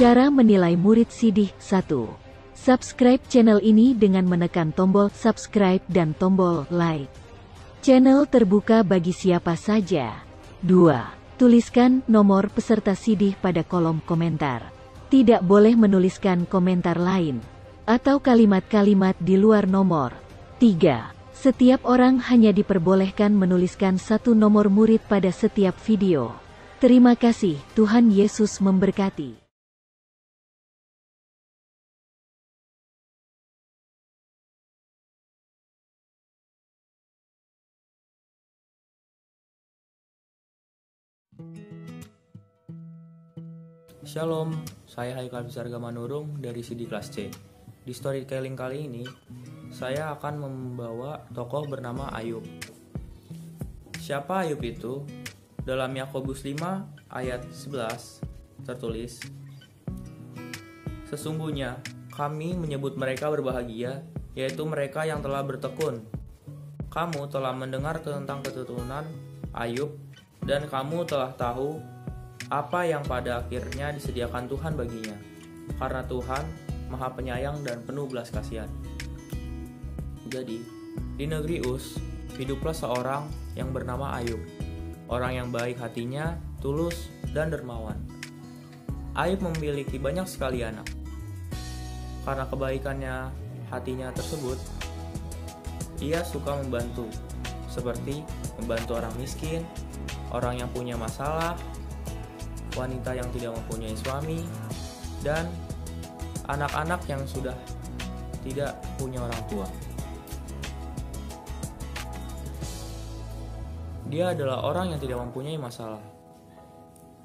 Cara menilai murid Sidih. 1. Subscribe channel ini dengan menekan tombol subscribe dan tombol like. Channel terbuka bagi siapa saja. 2. Tuliskan nomor peserta Sidih pada kolom komentar. Tidak boleh menuliskan komentar lain atau kalimat-kalimat di luar nomor. 3. Setiap orang hanya diperbolehkan menuliskan satu nomor murid pada setiap video. Terima kasih, Tuhan Yesus memberkati. Shalom, saya Haikal Bisarga Manurung dari Sidih Kelas C. Di storytelling kali ini, saya akan membawa tokoh bernama Ayub. Siapa Ayub itu? Dalam Yakobus 5 ayat 11 tertulis, "Sesungguhnya kami menyebut mereka berbahagia, yaitu mereka yang telah bertekun. Kamu telah mendengar tentang keturunan Ayub, dan kamu telah tahu apa yang pada akhirnya disediakan Tuhan baginya, karena Tuhan Maha Penyayang dan penuh belas kasihan." Jadi, di negeri Uz, hiduplah seorang yang bernama Ayub, orang yang baik hatinya, tulus, dan dermawan. Ayub memiliki banyak sekali anak. Karena kebaikannya hatinya tersebut, ia suka membantu, seperti membantu orang miskin, orang yang punya masalah, wanita yang tidak mempunyai suami, dan anak-anak yang sudah tidak punya orang tua. Dia adalah orang yang tidak mempunyai masalah,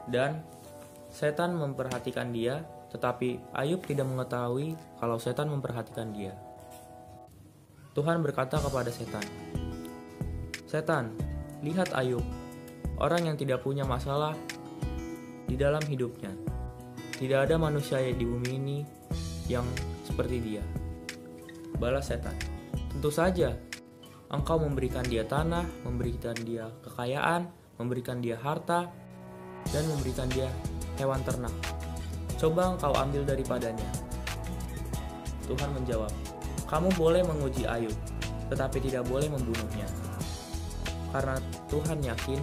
dan setan memperhatikan dia, tetapi Ayub tidak mengetahui kalau setan memperhatikan dia. Tuhan berkata kepada setan, "Setan, lihat Ayub, orang yang tidak punya masalah di dalam hidupnya. Tidak ada manusia di bumi ini yang seperti dia." Balas setan, "Tentu saja, engkau memberikan dia tanah, memberikan dia kekayaan, memberikan dia harta, dan memberikan dia hewan ternak. Coba engkau ambil daripadanya." Tuhan menjawab, "Kamu boleh menguji Ayub, tetapi tidak boleh membunuhnya." Karena Tuhan yakin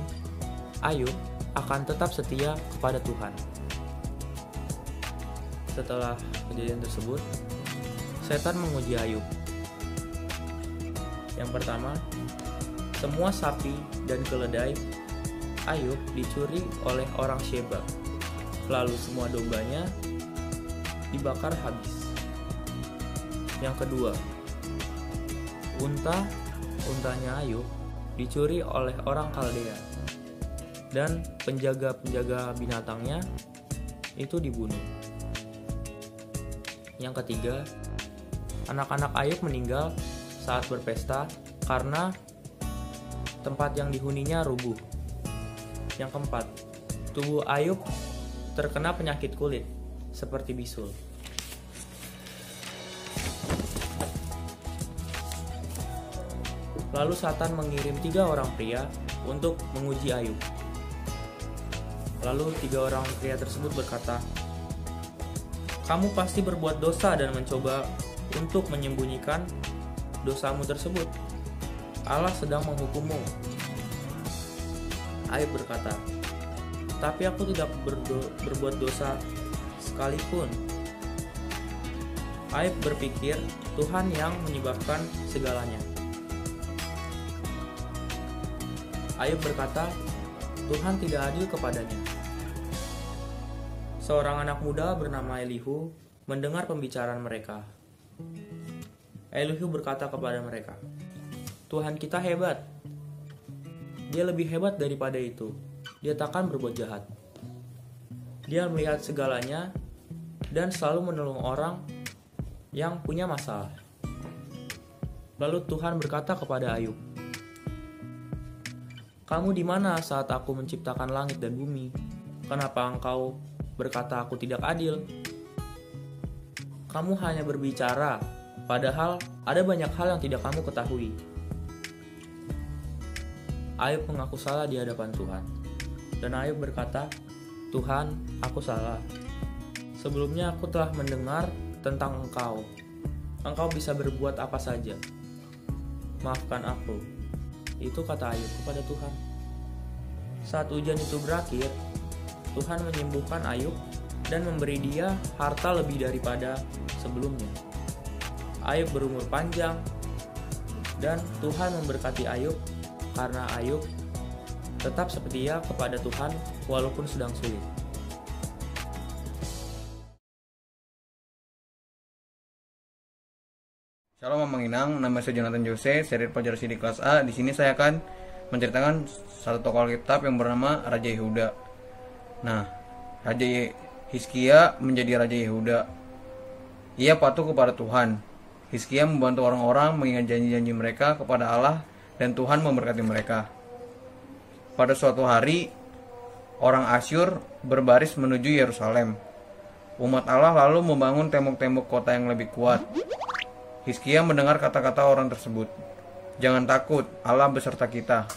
Ayub akan tetap setia kepada Tuhan. Setelah kejadian tersebut, setan menguji Ayub. Yang pertama, semua sapi dan keledai Ayub dicuri oleh orang Sheba. Lalu semua dombanya dibakar habis. Yang kedua, untanya Ayub dicuri oleh orang Kaldea, dan penjaga-penjaga binatangnya itu dibunuh. Yang ketiga, anak-anak Ayub meninggal saat berpesta karena tempat yang dihuninya rubuh. Yang keempat, tubuh Ayub terkena penyakit kulit seperti bisul. Lalu Satan mengirim 3 orang pria untuk menguji Ayub. Lalu 3 orang pria tersebut berkata, "Kamu pasti berbuat dosa dan mencoba untuk menyembunyikan dosamu tersebut. Allah sedang menghukummu." Ayub berkata, "Tapi aku tidak berbuat dosa sekalipun." Ayub berpikir Tuhan yang menyebabkan segalanya. Ayub berkata, Tuhan tidak adil kepadanya. Seorang anak muda bernama Elihu mendengar pembicaraan mereka. Elihu berkata kepada mereka, "Tuhan kita hebat. Dia lebih hebat daripada itu. Dia takkan berbuat jahat. Dia melihat segalanya dan selalu menolong orang yang punya masalah." Lalu Tuhan berkata kepada Ayub, "Kamu di mana saat aku menciptakan langit dan bumi? Kenapa engkau berkata aku tidak adil? Kamu hanya berbicara, padahal ada banyak hal yang tidak kamu ketahui." Ayub mengaku salah di hadapan Tuhan. Dan Ayub berkata, "Tuhan, aku salah. Sebelumnya aku telah mendengar tentang engkau. Engkau bisa berbuat apa saja. Maafkan aku. Itu kata Ayub kepada Tuhan. Saat ujian itu berakhir, Tuhan menyembuhkan Ayub dan memberi dia harta lebih daripada sebelumnya. Ayub berumur panjang dan Tuhan memberkati Ayub karena Ayub tetap setia kepada Tuhan walaupun sedang sulit. Shalom Mamang Inang, nama saya Jonathan Jose, seri pelajar CD kelas A. Di sini saya akan menceritakan satu tokoh Alkitab yang bernama Raja Yehuda. Nah, Raja Hizkia menjadi Raja Yehuda. Ia patuh kepada Tuhan. Hizkia membantu orang-orang mengingat janji-janji mereka kepada Allah dan Tuhan memberkati mereka. Pada suatu hari, orang Asyur berbaris menuju Yerusalem. Umat Allah lalu membangun tembok-tembok kota yang lebih kuat. Hizkia mendengar kata-kata orang tersebut. Jangan takut, Allah beserta kita.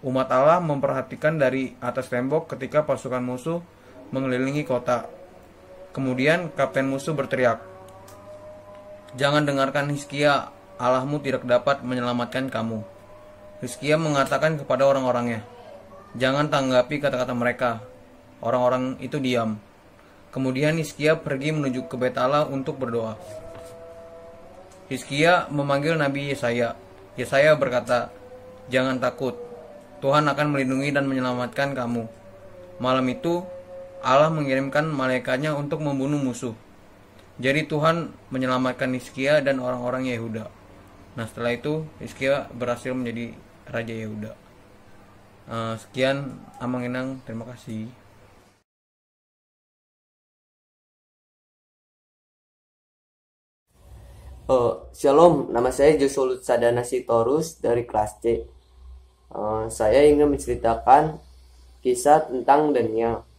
Umat Allah memperhatikan dari atas tembok ketika pasukan musuh mengelilingi kota. Kemudian kapten musuh berteriak, "Jangan dengarkan Hizkia, Allahmu tidak dapat menyelamatkan kamu." Hizkia mengatakan kepada orang-orangnya, "Jangan tanggapi kata-kata mereka." Orang-orang itu diam. Kemudian Hizkia pergi menuju ke Bait Allah untuk berdoa. Hizkia memanggil Nabi Yesaya. Yesaya berkata, "Jangan takut, Tuhan akan melindungi dan menyelamatkan kamu." Malam itu, Allah mengirimkan malaikatnya untuk membunuh musuh. Jadi Tuhan menyelamatkan Hizkia dan orang-orang Yehuda. Nah, setelah itu Hizkia berhasil menjadi Raja Yehuda. Sekian Amang Inang, terima kasih. Shalom, nama saya Joshua Lutsadana Sitorus dari kelas C. Saya ingin menceritakan kisah tentang Daniel.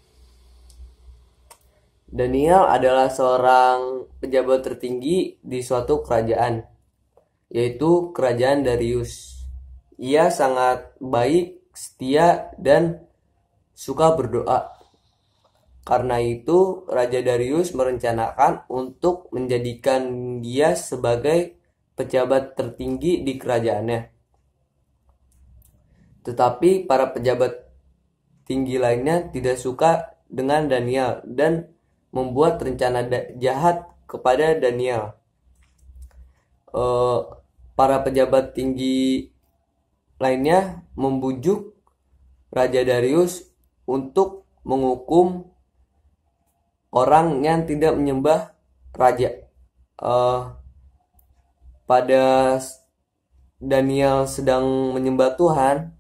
Daniel adalah seorang pejabat tertinggi di suatu kerajaan, yaitu kerajaan Darius. Ia sangat baik, setia, dan suka berdoa. Karena itu, Raja Darius merencanakan untuk menjadikan dia sebagai pejabat tertinggi di kerajaannya. Tetapi para pejabat tinggi lainnya tidak suka dengan Daniel dan membuat rencana jahat kepada Daniel. Para pejabat tinggi lainnya membujuk Raja Darius untuk menghukum orang yang tidak menyembah raja. Pada Daniel sedang menyembah Tuhan,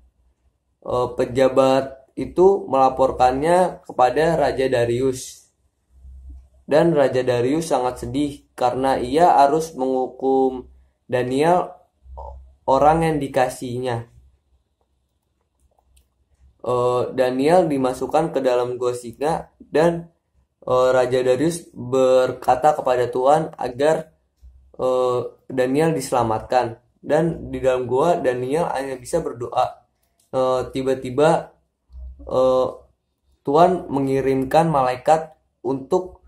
pejabat itu melaporkannya kepada Raja Darius. Dan Raja Darius sangat sedih karena ia harus menghukum Daniel, orang yang dikasihinya. Daniel dimasukkan ke dalam gua singa dan Raja Darius berkata kepada Tuhan agar Daniel diselamatkan. Dan di dalam gua Daniel hanya bisa berdoa. Tiba-tiba Tuhan mengirimkan malaikat untuk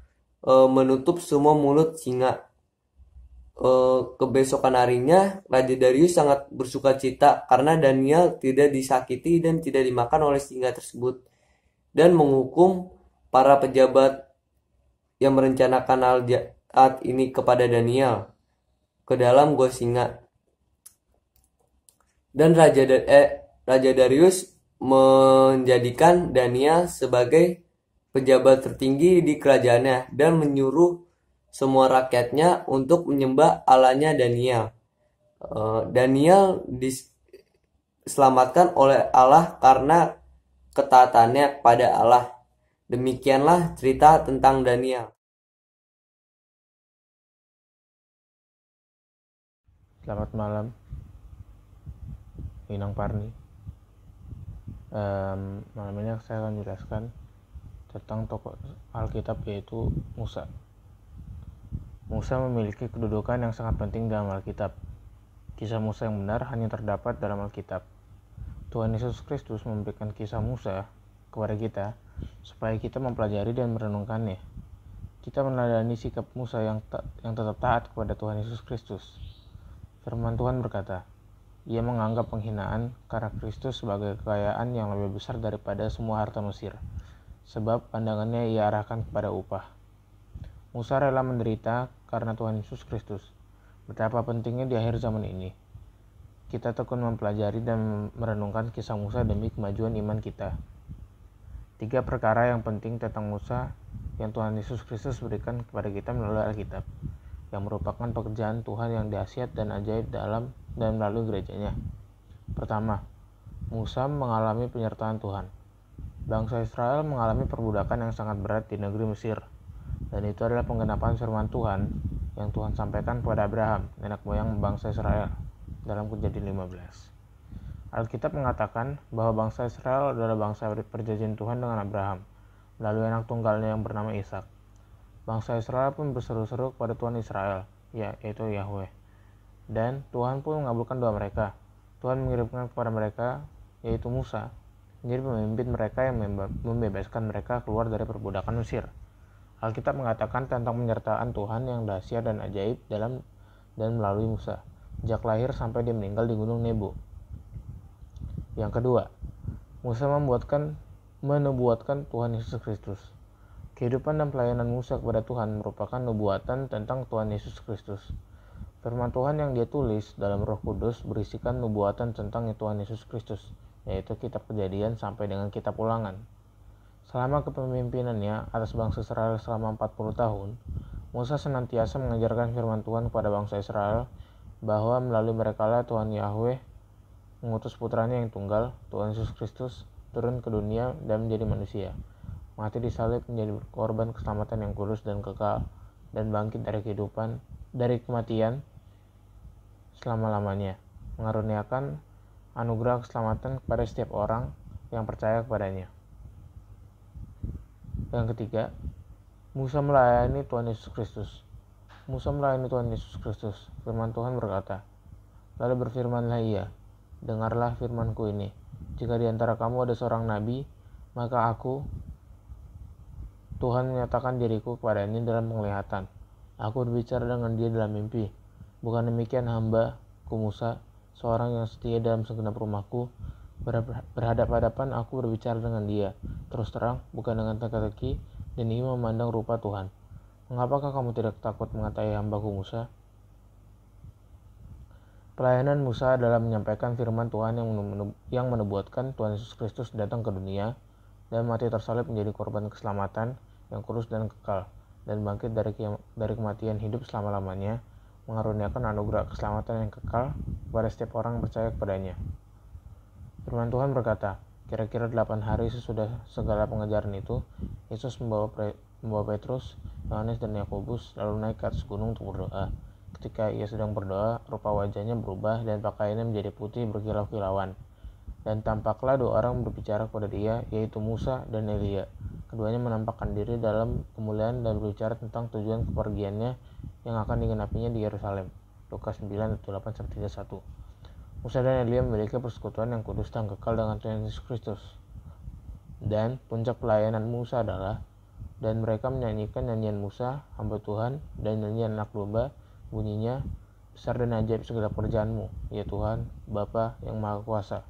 menutup semua mulut singa. Kebesokan harinya Raja Darius sangat bersuka cita karena Daniel tidak disakiti dan tidak dimakan oleh singa tersebut, dan menghukum para pejabat yang merencanakan hal jahat ini kepada Daniel ke dalam gua singa. Dan Raja Darius menjadikan Daniel sebagai pejabat tertinggi di kerajaannya dan menyuruh semua rakyatnya untuk menyembah Allahnya Daniel. Daniel diselamatkan oleh Allah karena ketaatannya kepada Allah. Demikianlah cerita tentang Daniel. Selamat malam, Inang Parni. Malam ini saya akan menjelaskan tentang tokoh Alkitab, yaitu Musa. Musa memiliki kedudukan yang sangat penting dalam Alkitab. Kisah Musa yang benar hanya terdapat dalam Alkitab. Tuhan Yesus Kristus memberikan kisah Musa kepada kita supaya kita mempelajari dan merenungkannya. Kita meneladani sikap Musa yang tetap taat kepada Tuhan Yesus Kristus. Firman Tuhan berkata, ia menganggap penghinaan karena Kristus sebagai kekayaan yang lebih besar daripada semua harta Mesir, sebab pandangannya ia arahkan kepada upah. Musa rela menderita karena Tuhan Yesus Kristus. Betapa pentingnya di akhir zaman ini. Kita tekun mempelajari dan merenungkan kisah Musa demi kemajuan iman kita. 3 perkara yang penting tentang Musa yang Tuhan Yesus Kristus berikan kepada kita melalui Alkitab, yang merupakan pekerjaan Tuhan yang dahsyat dan ajaib dalam dan melalui gerejanya. Pertama, Musa mengalami penyertaan Tuhan. Bangsa Israel mengalami perbudakan yang sangat berat di negeri Mesir, dan itu adalah penggenapan firman Tuhan yang Tuhan sampaikan kepada Abraham, nenek moyang bangsa Israel, dalam Kejadian 15. Alkitab mengatakan bahwa bangsa Israel adalah bangsa perjanjian Tuhan dengan Abraham, melalui anak tunggalnya yang bernama Ishak. Bangsa Israel pun berseru-seru kepada Tuhan Israel, yaitu Yahweh. Dan Tuhan pun mengabulkan doa mereka. Tuhan mengirimkan kepada mereka, yaitu Musa, menjadi pemimpin mereka yang membebaskan mereka keluar dari perbudakan Mesir. Alkitab mengatakan tentang penyertaan Tuhan yang dahsyat dan ajaib dalam dan melalui Musa, sejak lahir sampai dia meninggal di Gunung Nebo. Yang kedua, Musa menubuatkan Tuhan Yesus Kristus. Kehidupan dan pelayanan Musa kepada Tuhan merupakan nubuatan tentang Tuhan Yesus Kristus. Firman Tuhan yang dia tulis dalam Roh Kudus berisikan nubuatan tentang Tuhan Yesus Kristus, yaitu kitab Kejadian sampai dengan kitab Ulangan. Selama kepemimpinannya atas bangsa Israel selama 40 tahun, Musa senantiasa mengajarkan firman Tuhan kepada bangsa Israel bahwa melalui merekalah Tuhan Yahweh mengutus putranya yang tunggal, Tuhan Yesus Kristus, turun ke dunia dan menjadi manusia, mati disalib menjadi korban keselamatan yang kudus dan kekal, dan bangkit dari kematian selama-lamanya, mengaruniakan anugerah keselamatan kepada setiap orang yang percaya kepadanya. Yang ketiga, Musa melayani Tuhan Yesus Kristus. Musa melayani Tuhan Yesus Kristus. Firman Tuhan berkata, lalu berfirmanlah ia, dengarlah firmanku ini. Jika di antara kamu ada seorang nabi, maka aku, Tuhan menyatakan diriku kepadanya dalam penglihatan. Aku berbicara dengan dia dalam mimpi. Bukan demikian hamba-Ku Musa, seorang yang setia dalam segenap rumahku, berhadap-hadapan aku berbicara dengan dia, terus terang, bukan dengan teka-teki, dan ingin memandang rupa Tuhan. Mengapakah kamu tidak takut mengatai hamba-Ku Musa? Pelayanan Musa adalah menyampaikan firman Tuhan yang menubuatkan Tuhan Yesus Kristus datang ke dunia dan mati tersalib menjadi korban keselamatan yang kudus dan kekal, dan bangkit dari kematian hidup selama-lamanya, mengaruniakan anugerah keselamatan yang kekal kepada setiap orang yang percaya kepadanya. Firman Tuhan berkata, kira-kira 8 hari sesudah segala pengajaran itu, Yesus membawa Petrus, Yohanes, dan Yakobus lalu naik ke atas gunung untuk berdoa. Ketika ia sedang berdoa, rupa wajahnya berubah dan pakaiannya menjadi putih berkilau-kilauan. Dan tampaklah 2 orang berbicara kepada dia, yaitu Musa dan Elia. Keduanya menampakkan diri dalam kemuliaan dan berbicara tentang tujuan kepergiannya yang akan digenapinya di Yerusalem. Lukas 9:8-31. Musa dan Elia memiliki persekutuan yang kudus dan kekal dengan Tuhan Yesus Kristus. Dan puncak pelayanan Musa adalah, dan mereka menyanyikan nyanyian Musa, hamba Tuhan, dan nyanyian anak domba, bunyinya, besar dan ajaib segala pekerjaanmu, ya Tuhan, Bapa yang Maha Kuasa.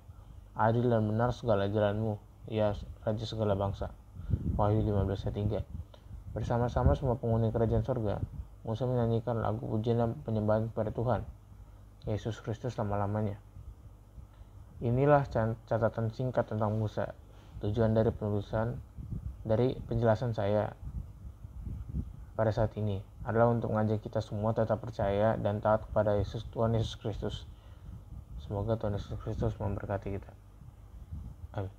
Adil dan benar segala jalanmu, ya Raja segala bangsa. Wahyu 15:3. Bersama-sama semua penghuni kerajaan surga, Musa menyanyikan lagu pujian dan penyembahan kepada Tuhan Yesus Kristus lama-lamanya. Inilah catatan singkat tentang Musa. Tujuan dari penjelasan saya pada saat ini adalah untuk mengajak kita semua tetap percaya dan taat kepada Tuhan Yesus Kristus. Semoga Tuhan Yesus Kristus memberkati kita. Amin.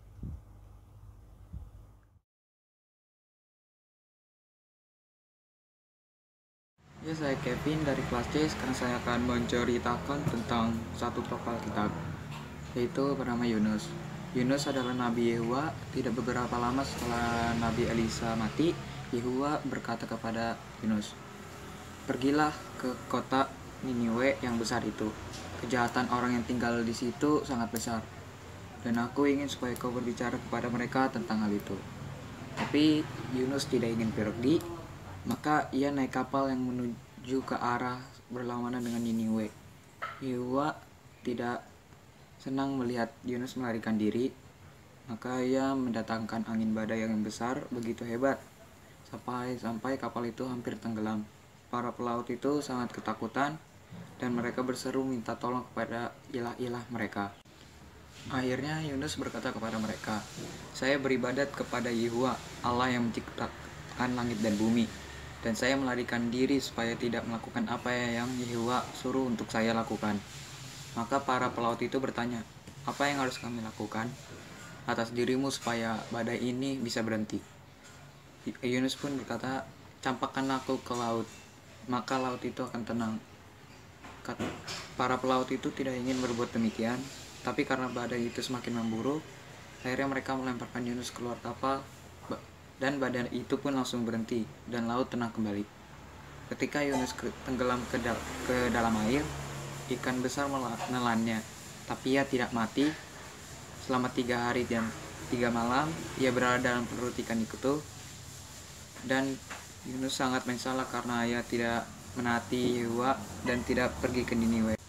Ya, saya Kevin dari kelas C. Sekarang saya akan menceritakan tentang satu tokoh Alkitab, yaitu bernama Yunus. Yunus adalah Nabi Yehuwa. Tidak beberapa lama setelah Nabi Elisa mati, Yehuwa berkata kepada Yunus, pergilah ke kota Niniwe yang besar itu. Kejahatan orang yang tinggal di situ sangat besar, dan aku ingin supaya kau berbicara kepada mereka tentang hal itu. Tapi Yunus tidak ingin pergi, Maka ia naik kapal yang menuju ke arah berlawanan dengan Niniwe. Yehua tidak senang melihat Yunus melarikan diri, maka ia mendatangkan angin badai yang besar begitu hebat sampai kapal itu hampir tenggelam. Para pelaut itu sangat ketakutan dan mereka berseru minta tolong kepada ilah-ilah mereka. Akhirnya Yunus berkata kepada mereka, "Saya beribadat kepada Yehua, Allah yang menciptakan langit dan bumi, dan saya melarikan diri supaya tidak melakukan apa yang Yehua suruh untuk saya lakukan." Maka para pelaut itu bertanya, "Apa yang harus kami lakukan atas dirimu supaya badai ini bisa berhenti?" Yunus pun berkata, "Campakkan aku ke laut, maka laut itu akan tenang." Para pelaut itu tidak ingin berbuat demikian, tapi karena badai itu semakin memburuk, akhirnya mereka melemparkan Yunus keluar kapal, dan badai itu pun langsung berhenti, dan laut tenang kembali. Ketika Yunus tenggelam ke dalam air, ikan besar menelannya, tapi ia tidak mati. Selama 3 hari dan 3 malam, ia berada dalam perut ikan itu, dan Yunus sangat menyesal karena ia tidak menaati Yehua dan tidak pergi ke Niniwe.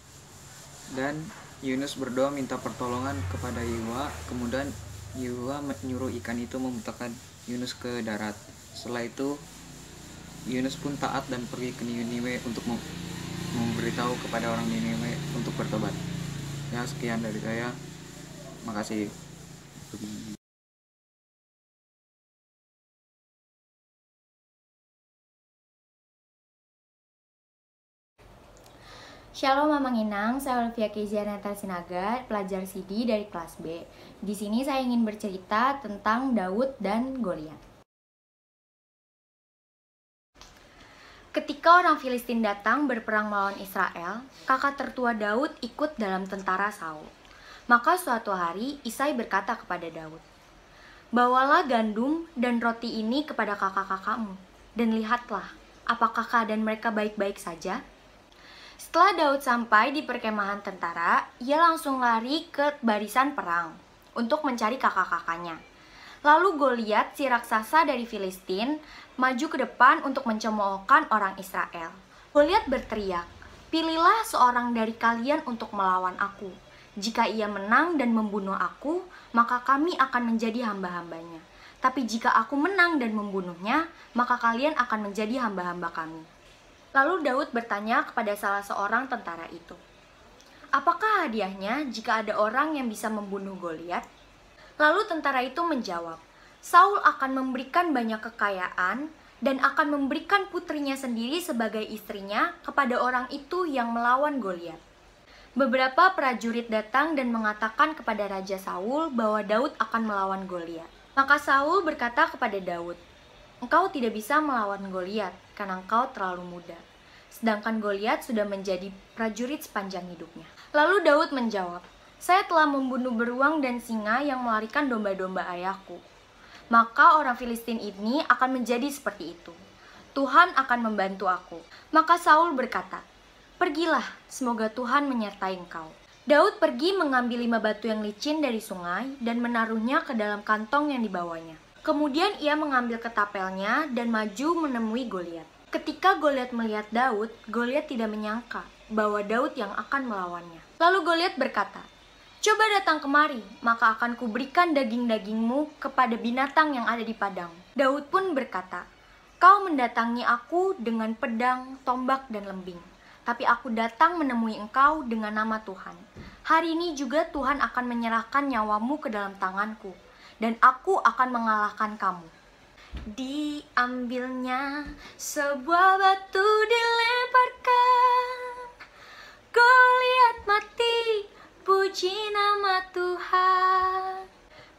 Dan Yunus berdoa minta pertolongan kepada Yehua. Kemudian Yehua menyuruh ikan itu memuntahkan Yunus ke darat. Setelah itu Yunus pun taat dan pergi ke Niniwe untuk memberitahu kepada orang Niniwe untuk bertobat. Ya, sekian dari saya. Makasih. Shalom Mamang Inang, saya Olivia Kezianeta Sinaga, pelajar CD dari kelas B. Di sini saya ingin bercerita tentang Daud dan Goliat. Ketika orang Filistin datang berperang melawan Israel, kakak tertua Daud ikut dalam tentara Saul. Maka suatu hari Isai berkata kepada Daud, "Bawalah gandum dan roti ini kepada kakak-kakakmu, dan lihatlah, apakah keadaan mereka baik-baik saja?" Setelah Daud sampai di perkemahan tentara, ia langsung lari ke barisan perang untuk mencari kakak-kakaknya. Lalu Goliat, si raksasa dari Filistin, maju ke depan untuk mencemoohkan orang Israel. Goliat berteriak, "Pilihlah seorang dari kalian untuk melawan aku. Jika ia menang dan membunuh aku, maka kami akan menjadi hamba-hambanya. Tapi jika aku menang dan membunuhnya, maka kalian akan menjadi hamba-hamba kami." Lalu Daud bertanya kepada salah seorang tentara itu, "Apakah hadiahnya jika ada orang yang bisa membunuh Goliat?" Lalu tentara itu menjawab, "Saul akan memberikan banyak kekayaan dan akan memberikan putrinya sendiri sebagai istrinya kepada orang itu yang melawan Goliat." Beberapa prajurit datang dan mengatakan kepada Raja Saul bahwa Daud akan melawan Goliat. Maka Saul berkata kepada Daud, "Engkau tidak bisa melawan Goliat karena engkau terlalu muda. Sedangkan Goliat sudah menjadi prajurit sepanjang hidupnya." Lalu Daud menjawab, "Saya telah membunuh beruang dan singa yang melarikan domba-domba ayahku. Maka orang Filistin ini akan menjadi seperti itu. Tuhan akan membantu aku." Maka Saul berkata, "Pergilah, semoga Tuhan menyertai engkau." Daud pergi mengambil 5 batu yang licin dari sungai dan menaruhnya ke dalam kantong yang dibawanya. Kemudian ia mengambil ketapelnya dan maju menemui Goliat. Ketika Goliat melihat Daud, Goliat tidak menyangka bahwa Daud yang akan melawannya. Lalu Goliat berkata, "Coba datang kemari, maka akan kuberikan daging-dagingmu kepada binatang yang ada di padang." Daud pun berkata, "Kau mendatangi aku dengan pedang, tombak, dan lembing. Tapi aku datang menemui engkau dengan nama Tuhan. Hari ini juga Tuhan akan menyerahkan nyawamu ke dalam tanganku, dan aku akan mengalahkan kamu." Diambilnya sebuah batu dilemparkan, Goliat mati, puji nama Tuhan.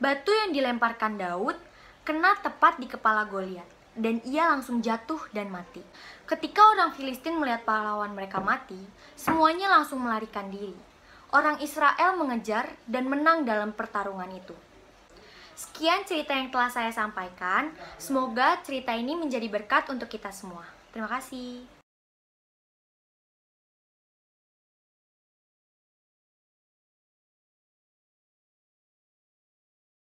Batu yang dilemparkan Daud kena tepat di kepala Goliat, dan ia langsung jatuh dan mati. Ketika orang Filistin melihat pahlawan mereka mati, semuanya langsung melarikan diri. Orang Israel mengejar dan menang dalam pertarungan itu. Sekian cerita yang telah saya sampaikan. Semoga cerita ini menjadi berkat untuk kita semua. Terima kasih.